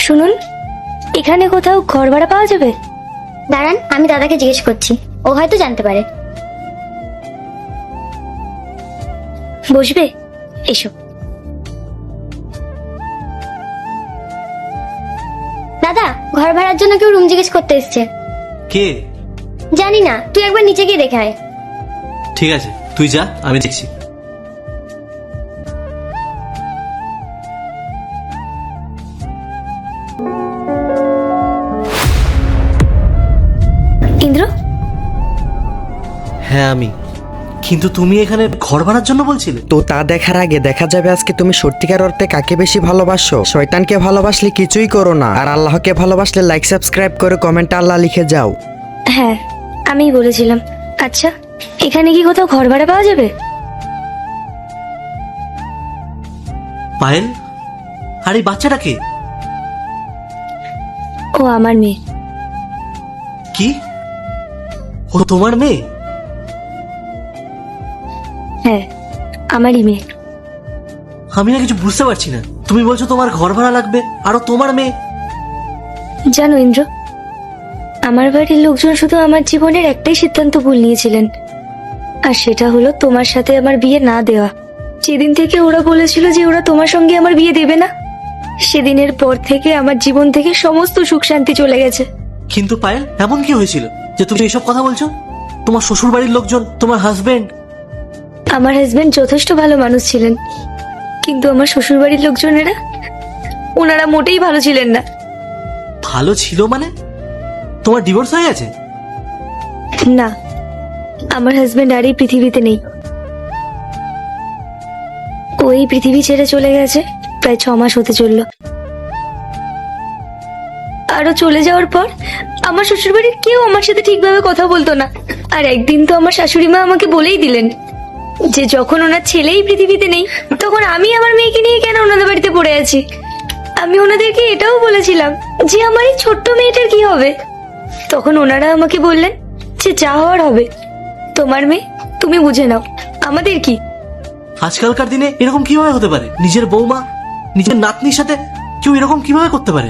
শুনুন, এখানে কোথাও ঘর ভাড়া পাওয়া যাবে? দাঁড়ান, আমি দাদাকে জিজ্ঞেস করছি, ও হয়তো জানতে পারে। বসবে, এসো। দাদা, ঘর ভাড়ার জন্য কেউ রুম জিজ্ঞেস করতে এসছে। কে? জানি না, তুই একবার নিচে গিয়ে দেখে আয়। ঠিক আছে, তুই যা, আমি দেখছি। ইন্দ্র, হ্যাঁ আমি। কিন্তু তুমি এখানে ঘর ভাড়ার জন্য বলছিলে? তো তা দেখার আগে দেখা যাবে আজকে তুমি সত্যিকার অর্থে কাকে বেশি ভালোবাসো। শয়তানকে ভালোবাসলে কিছুই করো না, আর আল্লাহকে ভালোবাসলে লাইক সাবস্ক্রাইব করে কমেন্টে আল্লাহ লিখে যাও। হ্যাঁ আমিই বলেছিলাম। আচ্ছা, এখানে কি কোথাও ঘর ভাড়া পাওয়া যাবে? পায়েল, আর এই বাচ্চাটা কে? ও আমার মেয়ে। কি? ও তোমার মেয়ে? হ্যাঁ, আমারই মেয়ে। আমি না কিছু বুঝতে পারছি না। তুমি বলছো তোমার ঘর ভাড়া লাগবে, আরো তোমার মেয়ে? জানো ইন্দ্র, আমার বাড়ির লোকজন শুধু আমার জীবনের একটাই সিদ্ধান্ত ভুল নিয়েছিলেন, আর সেটা হলো তোমার সাথে আমার বিয়ে না দেওয়া। যেদিন থেকে ওরা বলেছিল যে ওরা তোমার সঙ্গে আমার বিয়ে দেবে না, সেদিনের পর থেকে আমার জীবন থেকে সমস্ত সুখ শান্তি চলে গেছে। কিন্তু পায়েল, এমন কি হয়েছিল যে তুমি এসব কথা বলছো? তোমার শ্বশুর বাড়ির লোকজন, তোমার হাজবেন্ড। আমার হাজবেন্ড যথেষ্ট ভালো মানুষ ছিলেন, কিন্তু আমার শ্বশুর বাড়ির লোকজনেরা, ওনারা মোটেই ভালো ছিলেন না। ভালো ছিল মানে? তোমার ডিভোর্স হয়ে গেছে? না, আমার হাজবেন্ড আর এই পৃথিবীতে নেই। ও এই পৃথিবী ছেড়ে চলে গেছে প্রায় 6 মাস হতে চললো। আরো চলে যাওয়ার পর আমার শ্বশুর বাড়ির কেউ আমার সাথে ঠিকভাবে কথা বলতো না। আর একদিন তো আমার শাশুড়ি মা আমাকে বলেই দিলেন যে যখন ওনার ছেলেই পৃথিবীতে নেই, তখন আমি আমার মেয়েকে নিয়ে কেন ওনাদের বাড়িতে পড়ে আছি। আমি ওনাদেরকে এটাও বলেছিলাম যে আমার এই ছোট্ট মেয়েটার কি হবে। তখন ওনারা আমাকে বললেন যে যা হওয়ার হবে, তোমার মেয়ে তুমি বুঝে নাও, আমাদের কি। আজকালকার দিনে এরকম কিভাবে হতে পারে? নিজের বৌমা, নিজের নাতনির সাথে কেউ এরকম কিভাবে করতে পারে?